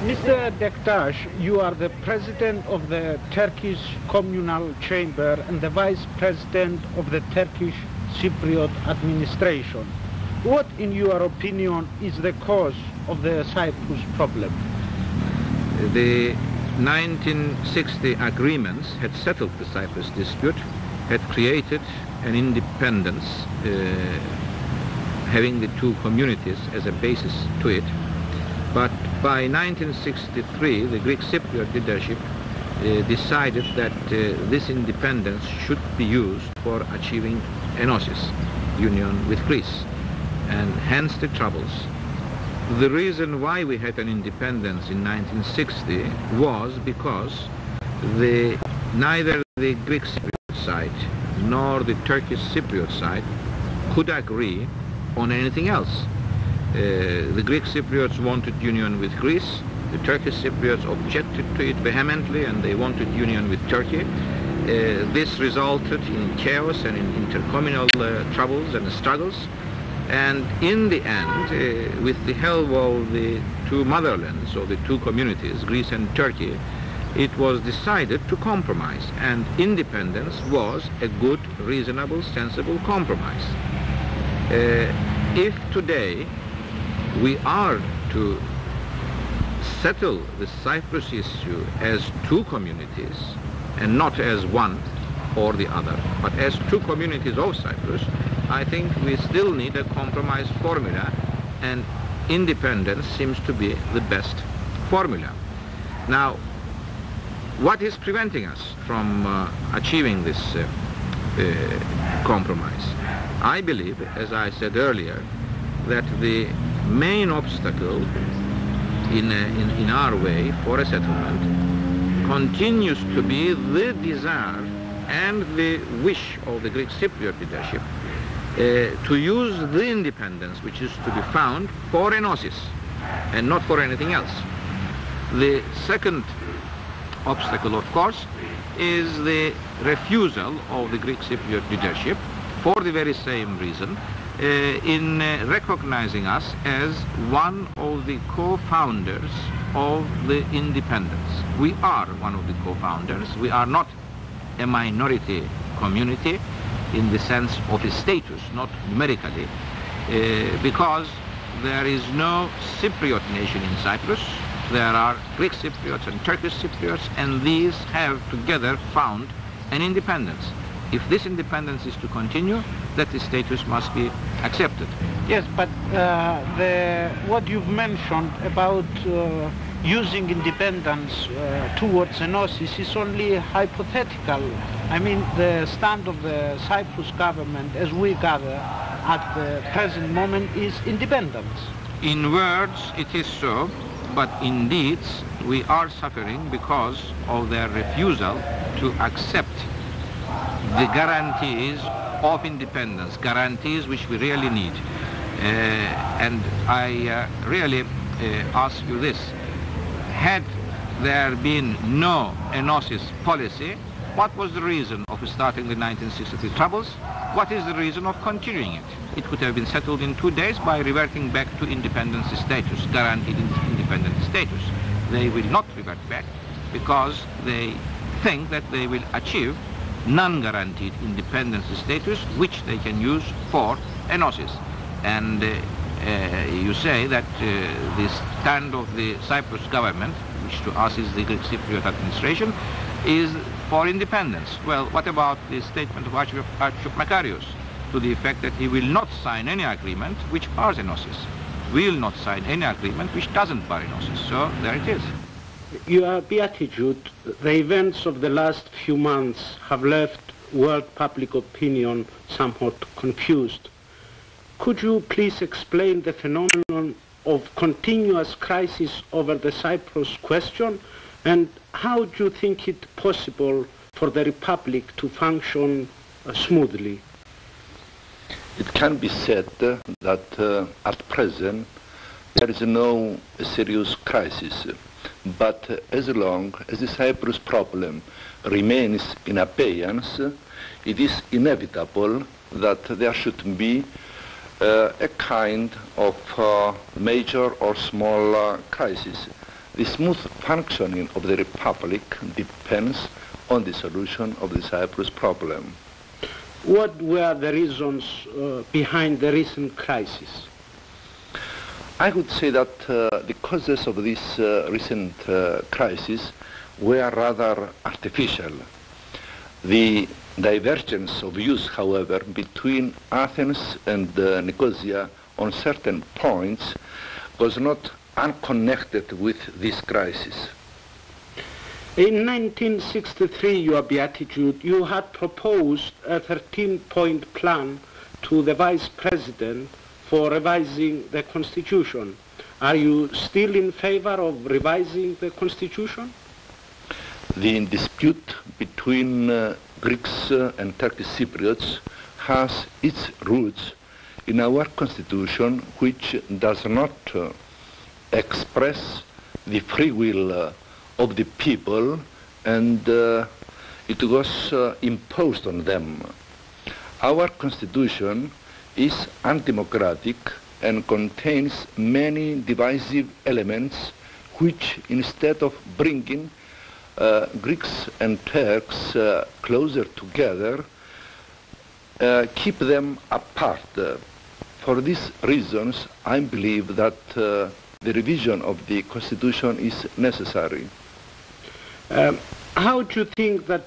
Mr. Đektás, you are the president of the Turkish Communal Chamber and the vice president of the Turkish Cypriot administration. What, in your opinion, is the cause of the Cyprus problem? The 1960 agreements had settled the Cyprus dispute, had created an independence having the two communities as a basis to it. But by 1963, the Greek Cypriot leadership decided that this independence should be used for achieving enosis, union with Greece, and hence the troubles. The reason why we had an independence in 1960 was because neither the Greek Cypriot side nor the Turkish Cypriot side could agree on anything else. The Greek Cypriots wanted union with Greece, the Turkish Cypriots objected to it vehemently, and they wanted union with Turkey. This resulted in chaos and in intercommunal troubles and struggles. And in the end, with the help of the two motherlands, or the two communities, Greece and Turkey, it was decided to compromise. And independence was a good, reasonable, sensible compromise. If today we are to settle the Cyprus issue as two communities, and not as one or the other, but as two communities of Cyprus, I think we still need a compromise formula, and independence seems to be the best formula. Now, what is preventing us from achieving this compromise? I believe, as I said earlier, that the main obstacle in our way for a settlement continues to be the desire and the wish of the Greek Cypriot leadership to use the independence which is to be found for enosis and not for anything else. The second obstacle, of course, is the refusal of the Greek Cypriot leadership, for the very same reason, in recognizing us as one of the co-founders of the independence. We are one of the co-founders. We are not a minority community in the sense of a status, not numerically, because there is no Cypriot nation in Cyprus. There are Greek Cypriots and Turkish Cypriots, and these have together found an independence. If this independence is to continue, that the status must be accepted. Yes, but what you've mentioned about using independence towards enosis is only hypothetical. I mean, the stand of the Cyprus government, as we gather at the present moment, is independence. In words, it is so, but in deeds, we are suffering because of their refusal to accept the guarantees of independence, guarantees which we really need. And I really ask you this: had there been no enosis policy, what was the reason of starting the 1963 troubles? What is the reason of continuing it? It could have been settled in 2 days by reverting back to independence status, guaranteed independent status. They will not revert back because they think that they will achieve non-guaranteed independence status, which they can use for enosis. And you say that the stand of the Cyprus government, which to us is the Greek Cypriot administration, is for independence. Well, what about the statement of Archbishop Makarios to the effect that he will not sign any agreement which bars enosis, will not sign any agreement which doesn't bar enosis? So there it is. Your beatitude, the events of the last few months have left world public opinion somewhat confused. Could you please explain the phenomenon of continuous crisis over the Cyprus question, and how do you think it possible for the Republic to function smoothly? It can be said that at present there is no serious crisis. But as long as the Cyprus problem remains in abeyance, it is inevitable that there should be a kind of major or small crisis. the smooth functioning of the Republic depends on the solution of the Cyprus problem. What were the reasons behind the recent crisis? I would say that the causes of this recent crisis were rather artificial. The divergence of views, however, between Athens and Nicosia on certain points was not unconnected with this crisis. In 1963, Your Beatitude, you had proposed a 13-point plan to the Vice President for revising the Constitution. Are you still in favor of revising the Constitution? The dispute between Greeks and Turkish Cypriots has its roots in our Constitution, which does not express the free will of the people, and it was imposed on them. Our Constitution is undemocratic and contains many divisive elements which, instead of bringing Greeks and Turks closer together, keep them apart. For these reasons, I believe that the revision of the Constitution is necessary. How do you think that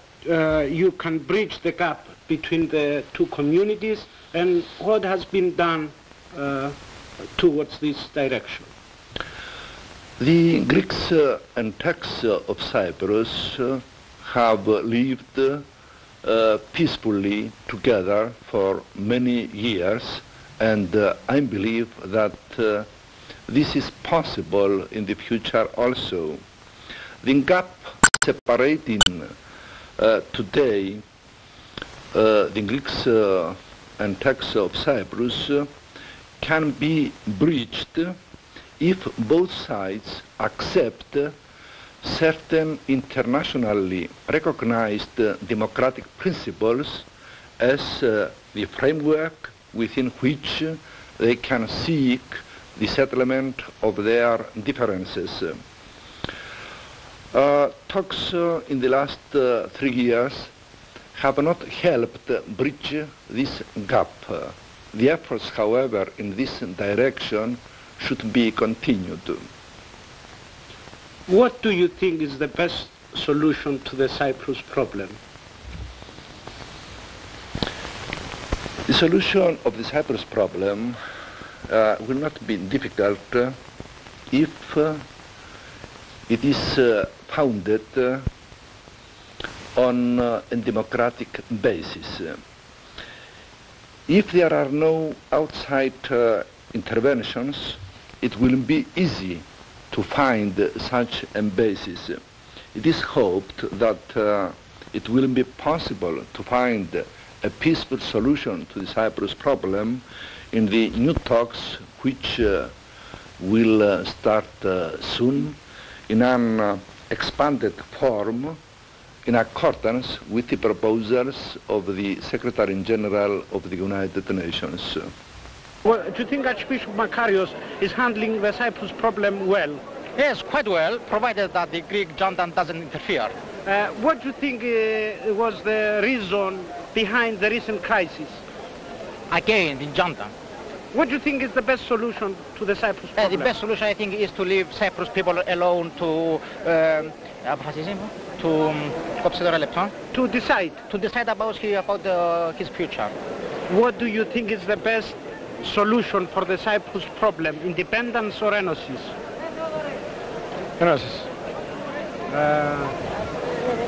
you can bridge the gap between the two communities, and what has been done towards this direction? The Greeks and Turks of Cyprus have lived peacefully together for many years, and I believe that this is possible in the future also. The gap separating today the Greeks and Turks of Cyprus can be bridged if both sides accept certain internationally recognized democratic principles as the framework within which they can seek the settlement of their differences. Talks in the last 3 years have not helped bridge this gap. The efforts, however, in this direction should be continued. What do you think is the best solution to the Cyprus problem? The solution of the Cyprus problem will not be difficult if it is founded on a democratic basis. If there are no outside interventions, it will be easy to find such a basis. It is hoped that it will be possible to find a peaceful solution to the Cyprus problem in the new talks which will start soon in an expanded form in accordance with the proposals of the Secretary General of the United Nations. Well, do you think Archbishop Makarios is handling the Cyprus problem well? Yes, quite well, provided that the Greek junta doesn't interfere. What do you think was the reason behind the recent crisis? Again, the junta. What do you think is the best solution to the Cyprus problem? The best solution, I think, is to leave Cyprus people alone to decide. To decide about his future. What do you think is the best solution for the Cyprus problem, independence or enosis? Enosis.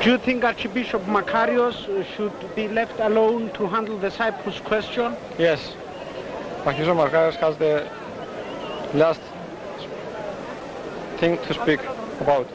Do you think Archbishop Makarios should be left alone to handle the Cyprus question? Yes. Archbishop Makarios has the last thing to speak about.